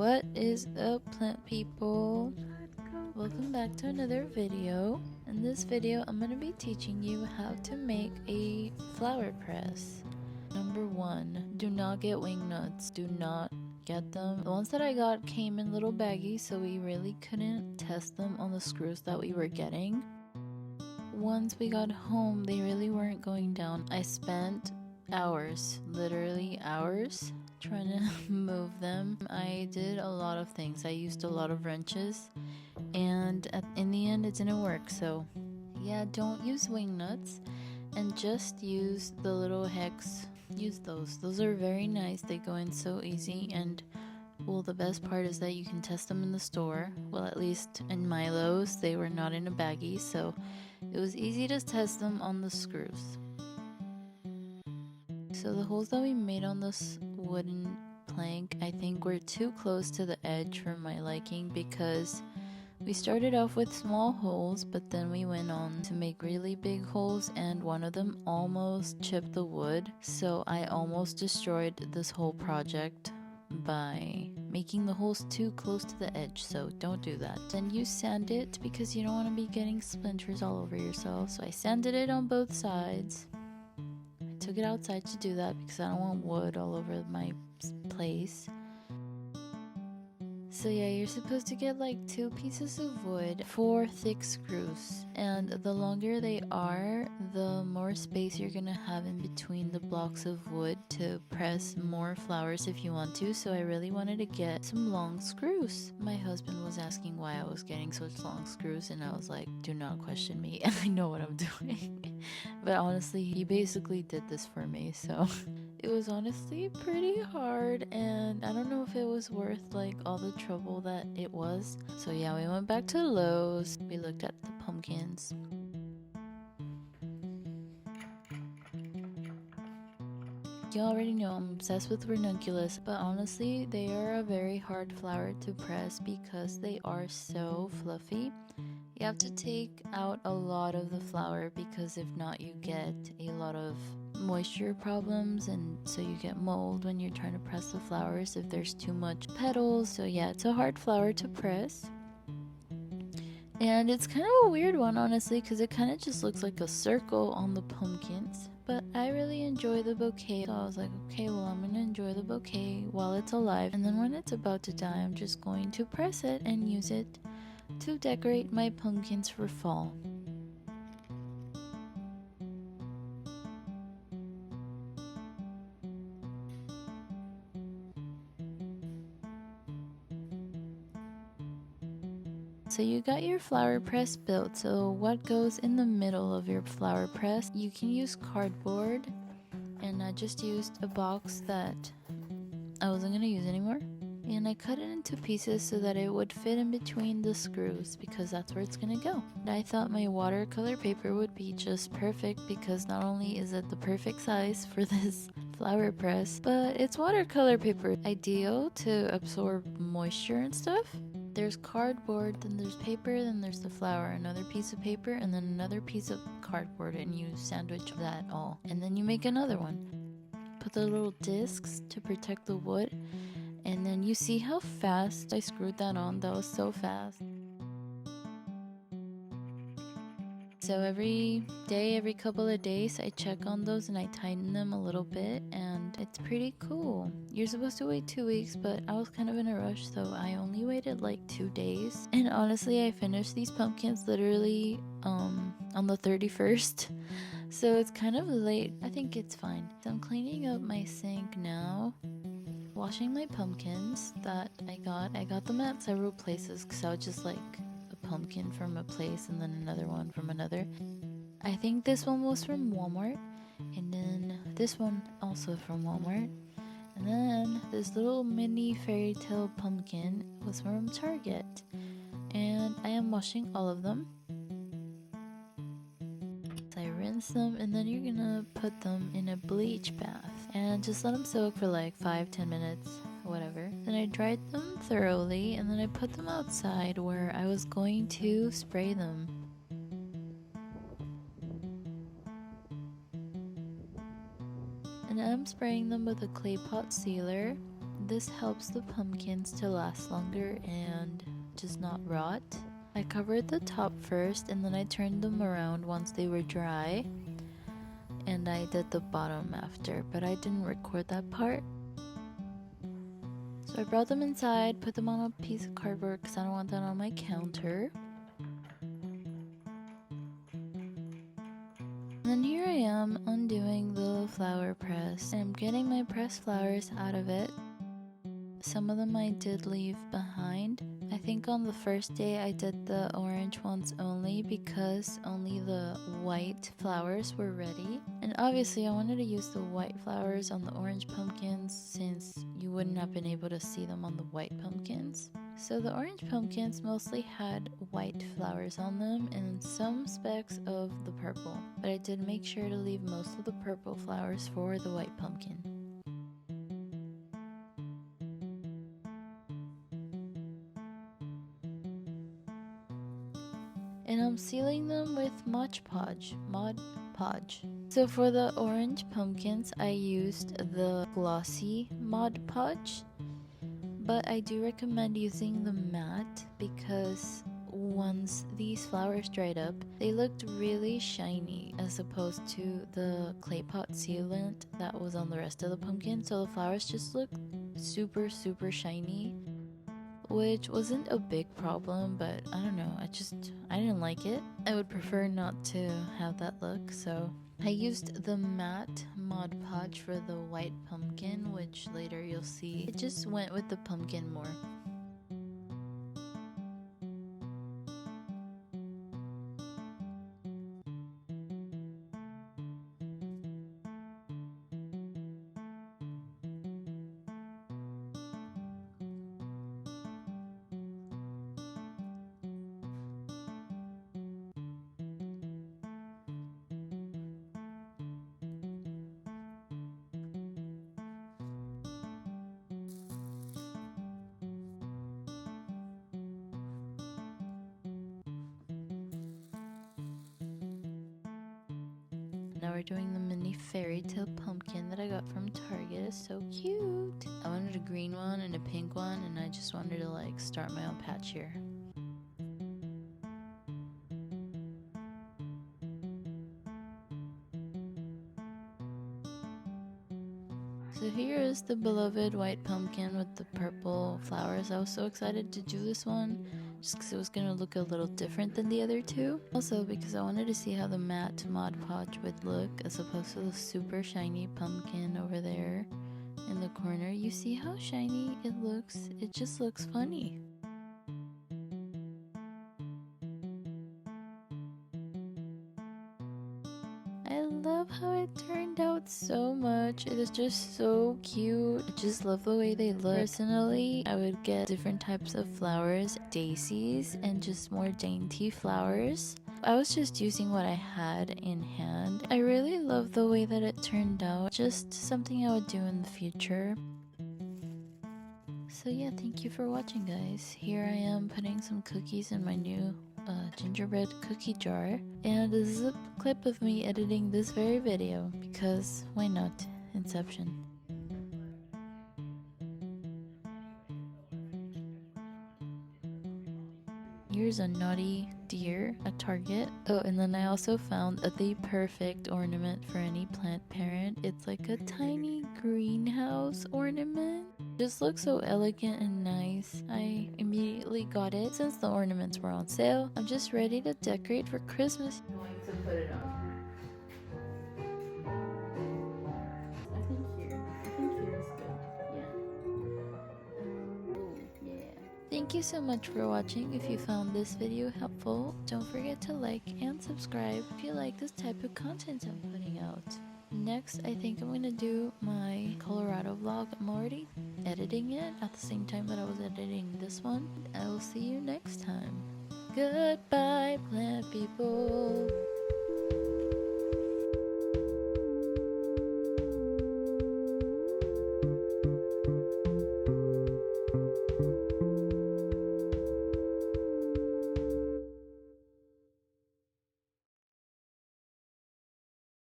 What is up, plant people? Welcome back to another video. In this video I'm going to be teaching you how to make a flower press. Number 1, do not get wing nuts. Do not get them. The ones that I got came in little baggies, so we really couldn't test them on the screws that we were getting. Once we got home, they really weren't going down. I spent hours, literally hours, trying to move them. I did a lot of things. I used a lot of wrenches, and in the end it didn't work. So yeah, don't use wing nuts and just use the little hex. Use those are very nice. They go in so easy, and well, the best part is that you can test them in the store. Well, at least in Milo's, they were not in a baggie, so it was easy to test them on the screws. So the holes that we made on this wooden plank, I think were too close to the edge for my liking, because we started off with small holes, but then we went on to make really big holes, and one of them almost chipped the wood. So I almost destroyed this whole project by making the holes too close to the edge, so don't do that. Then you sand it, because you don't want to be getting splinters all over yourself. So I sanded it on both sides. I took it outside to do that because I don't want wood all over my place. So yeah, you're supposed to get like 2 pieces of wood, 4 thick screws, and the longer they are, the more space you're gonna have in between the blocks of wood to press more flowers if you want to. So I really wanted to get some long screws. My husband was asking why I was getting such long screws, and I was like, do not question me, I know what I'm doing. But honestly, he basically did this for me, so it was honestly pretty hard, and I don't know if it was worth like all the trouble that it was. So yeah, we went back to Lowe's. We looked at the pumpkins. You already know I'm obsessed with ranunculus, but honestly they are a very hard flower to press because they are so fluffy. You have to take out a lot of the flower, because if not you get a lot of moisture problems, and so you get mold when you're trying to press the flowers if there's too much petals. So yeah, it's a hard flower to press, and it's kind of a weird one honestly, because it kind of just looks like a circle on the pumpkins. But I really enjoy the bouquet, so I was like, okay, well, I'm gonna enjoy the bouquet while it's alive, and then when it's about to die, I'm just going to press it and use it to decorate my pumpkins for fall. So you got your flower press built. So what goes in the middle of your flower press? You can use cardboard, and I just used a box that I wasn't gonna use anymore, and I cut it into pieces so that it would fit in between the screws, because that's where it's gonna go. And I thought my watercolor paper would be just perfect, because not only is it the perfect size for this flower press, but it's watercolor paper, ideal to absorb moisture and stuff. There's cardboard, then there's paper, then there's the flower, another piece of paper, and then another piece of cardboard, and you sandwich that all, and then you make another one. Put the little discs to protect the wood, and then you see how fast I screwed that on. That was so fast. So every day, every couple of days, I check on those and I tighten them a little bit, and it's pretty cool. You're supposed to wait 2 weeks, but I was kind of in a rush, so I only waited like 2 days. And honestly, I finished these pumpkins literally on the 31st. So it's kind of late. I think it's fine. So I'm cleaning up my sink now, washing my pumpkins that I got them at several places, because I was just like a pumpkin from a place and then another one from another. I think this one was from Walmart, and then this one also from Walmart, and then this little mini fairy tale pumpkin was from Target. And I am washing all of them. I rinse them, and then you're gonna put them in a bleach bath and just let them soak for like 5-10 minutes, whatever. Then I dried them thoroughly, and then I put them outside where I was going to spray them. And I'm spraying them with a clay pot sealer. This helps the pumpkins to last longer and just not rot. I covered the top first and then I turned them around once they were dry, and I did the bottom after, but I didn't record that part. So I brought them inside, put them on a piece of cardboard because I don't want that on my counter. And then here I am undoing the flower press. I'm getting my pressed flowers out of it. Some of them I did leave behind. I think on the first day I did the orange ones only because only the white flowers were ready. And obviously I wanted to use the white flowers on the orange pumpkins since you wouldn't have been able to see them on the white pumpkins. So the orange pumpkins mostly had white flowers on them and some specks of the purple. But I did make sure to leave most of the purple flowers for the white pumpkin. And I'm sealing them with Mod Podge. So for the orange pumpkins, I used the glossy Mod Podge, but I do recommend using the matte because once these flowers dried up, they looked really shiny as opposed to the clay pot sealant that was on the rest of the pumpkin. So the flowers just looked super shiny, which wasn't a big problem, but I don't know, I didn't like it. I would prefer not to have that look, so I used the matte Mod Podge for the white pumpkin, which later you'll see it just went with the pumpkin more. Now we're doing the mini fairy tale pumpkin that I got from Target. It's so cute. I wanted a green one and a pink one, and I just wanted to like start my own patch here. So here is the beloved white pumpkin with the purple flowers. I was so excited to do this one just because it was going to look a little different than the other two. Also because I wanted to see how the matte Mod Podge would look as opposed to the super shiny pumpkin over there in the corner. You see how shiny it looks? It just looks funny. I love how it turned out so much. It is just so cute. I just love the way they look. Personally, I would get different types of flowers, daisies, and just more dainty flowers. I was just using what I had in hand. I really love the way that it turned out. Just something I would do in the future. So yeah, thank you for watching, guys. Here I am putting some cookies in my new gingerbread cookie jar, and this is a clip of me editing this very video because why not? Inception. Here's a naughty deer at Target. Oh, and then I also found the perfect ornament for any plant parent. It's like a tiny greenhouse ornament. Just looks so elegant and nice. I immediately got it since the ornaments were on sale. I'm just ready to decorate for Christmas. I'm going to put it on. I think here is good. Yeah. Thank you so much for watching. If you found this video helpful, don't forget to like and subscribe if you like this type of content I'm putting out. Next, I think I'm gonna do my Colorado vlog. I'm already editing it at the same time that I was editing this one. I will see you next time. Goodbye, plant people.